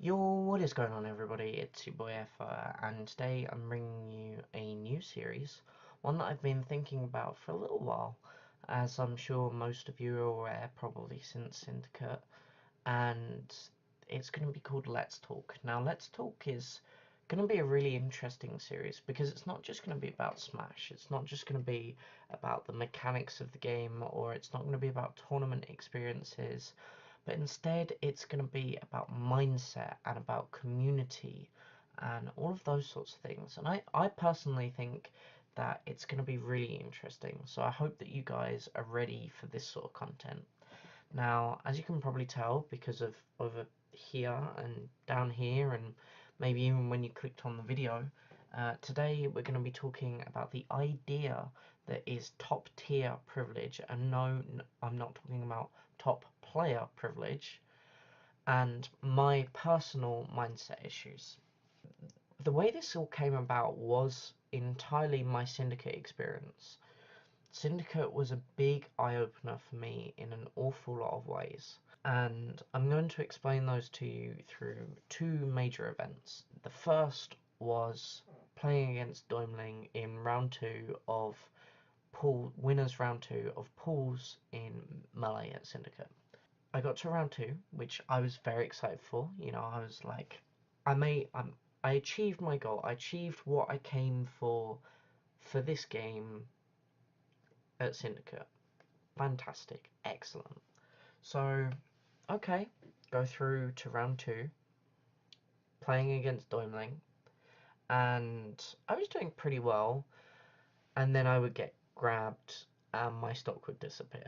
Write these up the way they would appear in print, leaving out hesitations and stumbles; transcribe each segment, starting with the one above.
Yo, what is going on, everybody? It's your boy Effa, and today I'm bringing you a new series, one that I've been thinking about for a little while, as I'm sure most of you are aware, probably since Syndicate, and it's going to be called Let's Talk. Now, Let's Talk is going to be a really interesting series because it's not just going to be about Smash, it's not just going to be about the mechanics of the game, or it's not going to be about tournament experiences, but instead it's going to be about mindset and about community and all of those sorts of things. And I personally think that it's going to be really interesting, so I hope that you guys are ready for this sort of content. Now, as you can probably tell, because of over here and down here, and maybe even when you clicked on the video, today we're going to be talking about the idea that is top tier privilege, and no, I'm not talking about top player privilege, and my personal mindset issues. The way this all came about was entirely my Syndicate experience. Syndicate was a big eye-opener for me in an awful lot of ways, and I'm going to explain those to you through two major events. The first was playing against Doimling in round two of winners round two of pools in Melee at Syndicate. I got to round two, which I was very excited for. You know, I was like, I achieved my goal. I achieved what I came for this game at Syndicate. Fantastic, excellent. So, okay, go through to round two, playing against Doimling, and I was doing pretty well, and then I would get grabbed and my stock would disappear.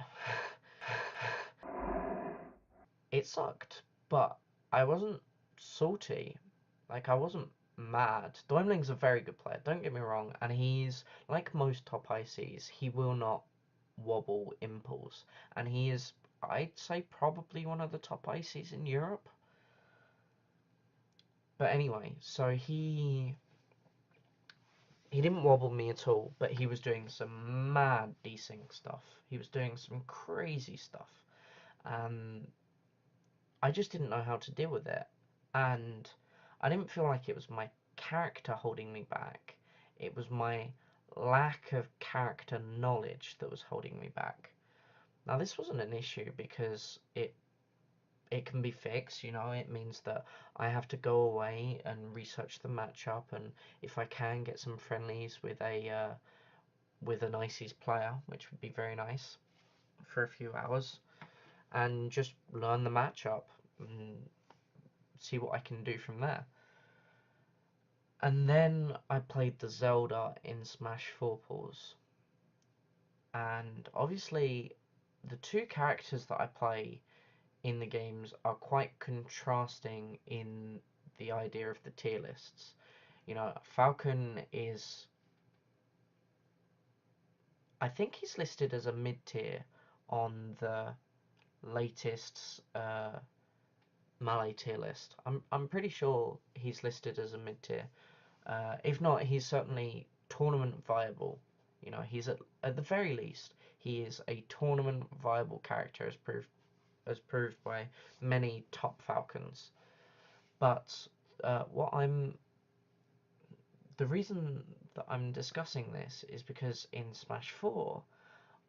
It sucked, but I wasn't salty. Like, I wasn't mad. Doimling's a very good player, don't get me wrong, and he's, like most top ICs, he will not wobble impulse, and he is, I'd say, probably one of the top ICs in Europe. But anyway, so he didn't wobble me at all, but he was doing some mad desync stuff. He was doing some crazy stuff. Um, I just didn't know how to deal with it, and I didn't feel like it was my character holding me back. It was my lack of character knowledge that was holding me back. Now, this wasn't an issue because it can be fixed, you know. It means that I have to go away and research the matchup, and if I can get some friendlies with an IC's player, which would be very nice, for a few hours, and just learn the matchup and see what I can do from there. And then I played the Zelda in Smash 4 Pulse, and obviously the two characters that I play in the games are quite contrasting in the idea of the tier lists. You know, Falcon is, I think he's listed as a mid tier on the latest Melee tier list. I'm pretty sure he's listed as a mid tier. If not, he's certainly tournament viable. You know, he's at the very least he is a tournament viable character, as proved by many top Falcons. But what I'm the reason that I'm discussing this is because in Smash 4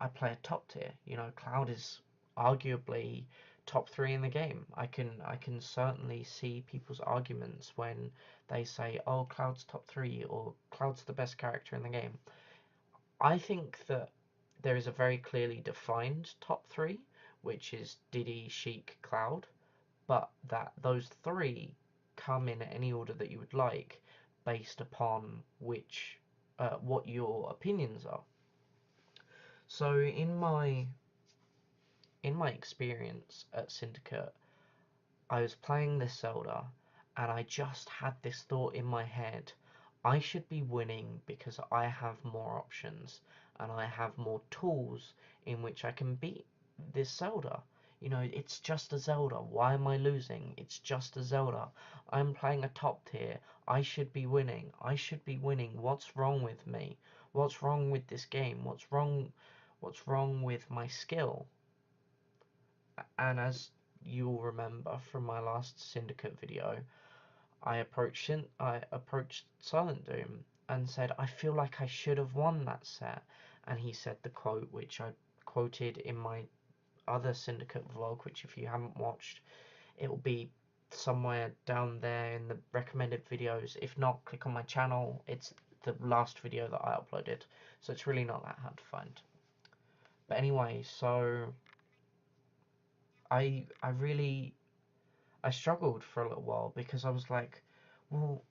I play a top tier. You know, Cloud is arguably top three in the game. I can certainly see people's arguments when they say, "Oh, Cloud's top three," or "Cloud's the best character in the game." I think that there is a very clearly defined top three, which is Diddy, Sheik, Cloud, but that those three come in any order that you would like, based upon what your opinions are. So in my experience at Syndicate, I was playing this Zelda, and I just had this thought in my head: I should be winning because I have more options and I have more tools in which I can beat this Zelda. You know, it's just a Zelda. Why am I losing? It's just a Zelda. I'm playing a top tier. I should be winning. I should be winning. What's wrong with me? What's wrong with this game? What's wrong with my skill? And as you'll remember from my last Syndicate video, I approached Silent Doom and said I feel like I should have won that set, and he said the quote which I quoted in my other Syndicate vlog, which if you haven't watched, it will be somewhere down there in the recommended videos. If not, click on my channel. It's the last video that I uploaded, so it's really not that hard to find. But anyway, so I struggled for a little while because I was like, well,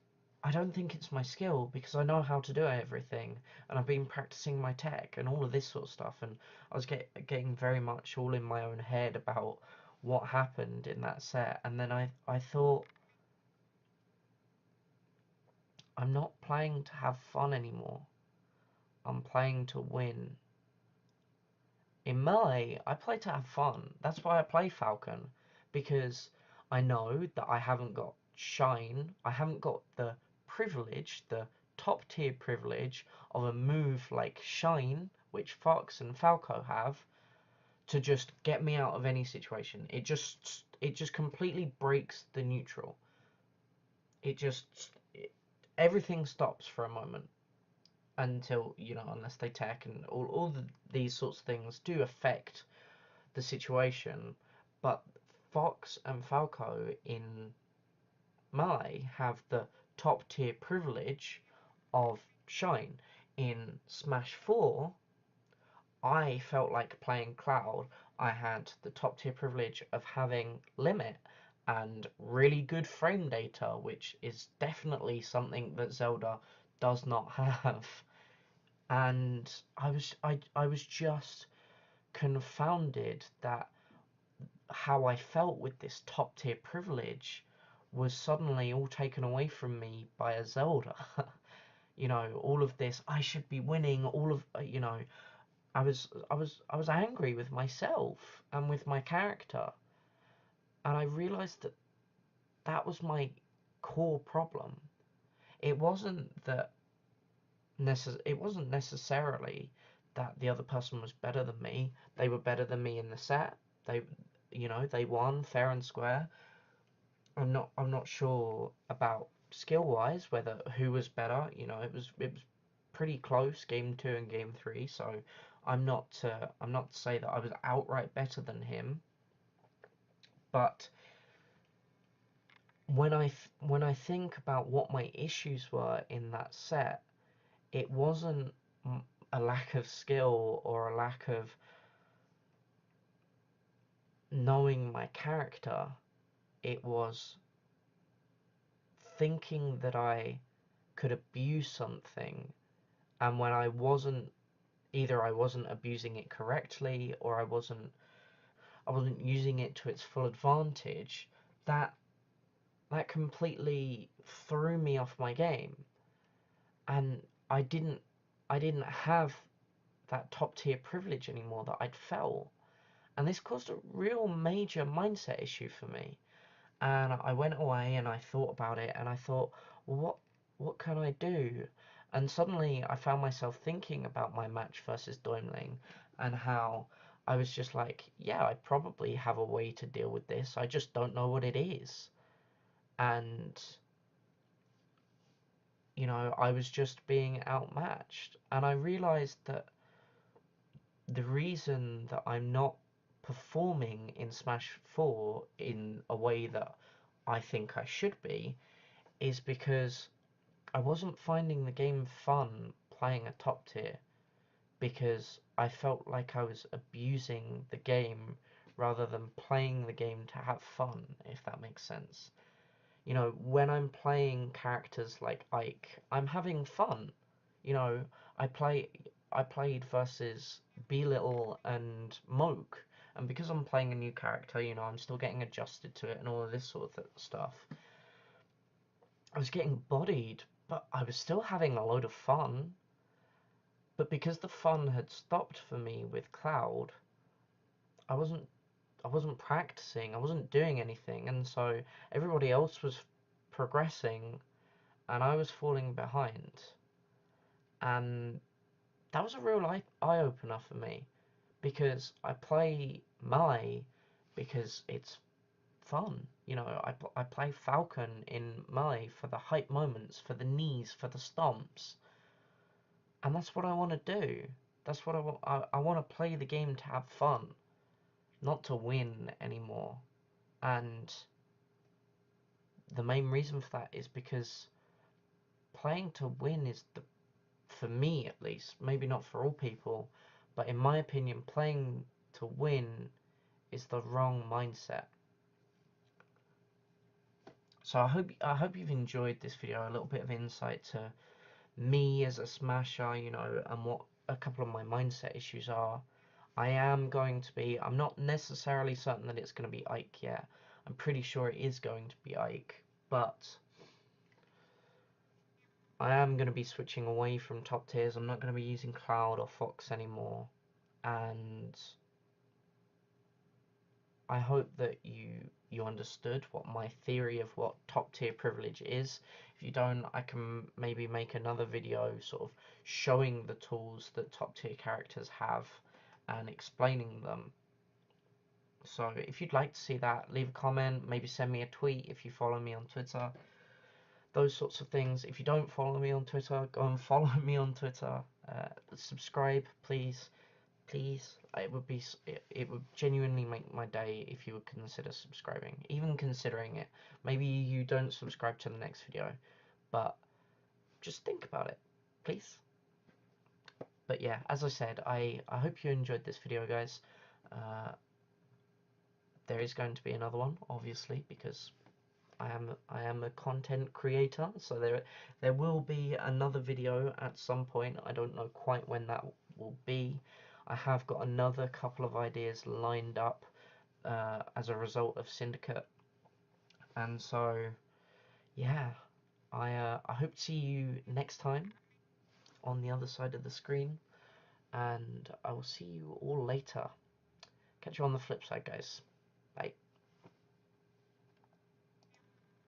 I don't think it's my skill because I know how to do everything, and I've been practicing my tech and all of this sort of stuff, and I was getting very much all in my own head about what happened in that set. And then I thought, I'm not playing to have fun anymore. I'm playing to win. In Melee, I play to have fun. That's why I play Falcon, because I know that I haven't got Shine. I haven't got the privilege, the top tier privilege of a move like Shine, which Fox and Falco have, to just get me out of any situation. It just completely breaks the neutral. Everything stops for a moment until, unless they tech, and these sorts of things do affect the situation. But Fox and Falco in Melee have the top tier privilege of Shine. In Smash 4, I felt like playing Cloud. I had the top tier privilege of having Limit and really good frame data, which is definitely something that Zelda does not have. And I was just confounded that how I felt with this top tier privilege was suddenly all taken away from me by a Zelda. All of this, I should be winning, all of, I was angry with myself and with my character, and I realized that that was my core problem. It wasn't necessarily that the other person was better than me. They were better than me in the set. They won fair and square. I'm not sure about skill wise whether who was better. It was pretty close, game 2 and game 3. So I'm not to say that I was outright better than him. But when I think about what my issues were in that set, it wasn't a lack of skill or a lack of knowing my character. It was thinking that I could abuse something, and when either I wasn't abusing it correctly, or I wasn't using it to its full advantage. That completely threw me off my game, and I didn't have that top tier privilege anymore that I'd felt, and this caused a real major mindset issue for me. And I went away and I thought about it, and I thought, well, what can I do? And suddenly I found myself thinking about my match versus Doimling, and how I was just like, yeah, I probably have a way to deal with this. I just don't know what it is. And I was just being outmatched. And I realized that the reason that I'm not performing in Smash 4 in a way that I think I should be is because I wasn't finding the game fun playing a top tier, because I felt like I was abusing the game rather than playing the game to have fun, if that makes sense. When I'm playing characters like Ike, I'm having fun. You know, I play I played versus Belittle and Moke, and because I'm playing a new character, I'm still getting adjusted to it and all of this sort of stuff. I was getting bodied, but I was still having a load of fun. But because the fun had stopped for me with Cloud, I wasn't I wasn't practicing, I wasn't doing anything, and so everybody else was progressing and I was falling behind. And that was a real eye opener for me, because I play Melee because it's fun. You know, I play Falcon in Melee for the hype moments, for the knees, for the stomps, and that's what I want to do. That's what I want. I want to play the game to have fun, not to win anymore. And the main reason for that is because playing to win is for me at least, maybe not for all people, but in my opinion, playing to win is the wrong mindset. So I hope you've enjoyed this video, a little bit of insight to me as a smasher, you know, and what a couple of my mindset issues are. I'm not necessarily certain that it's going to be Ike yet. I'm pretty sure it is going to be Ike, but I am going to be switching away from top tiers. I'm not going to be using Cloud or Fox anymore, and I hope that you understood what my theory of what top tier privilege is. If you don't, I can maybe make another video sort of showing the tools that top tier characters have and explaining them. So if you'd like to see that, leave a comment, maybe send me a tweet if you follow me on Twitter. Those sorts of things. If you don't follow me on Twitter, go and follow me on Twitter. Subscribe, please. Please, it would genuinely make my day if you would consider subscribing, even considering it. Maybe you don't subscribe to the next video, but just think about it, please. But yeah, as I said, I hope you enjoyed this video, guys. There is going to be another one, obviously, because I am a content creator, so there will be another video at some point. I don't know quite when that will be. I have got another couple of ideas lined up as a result of Syndicate, and so yeah, I hope to see you next time on the other side of the screen, and I will see you all later. Catch you on the flip side, guys. Bye.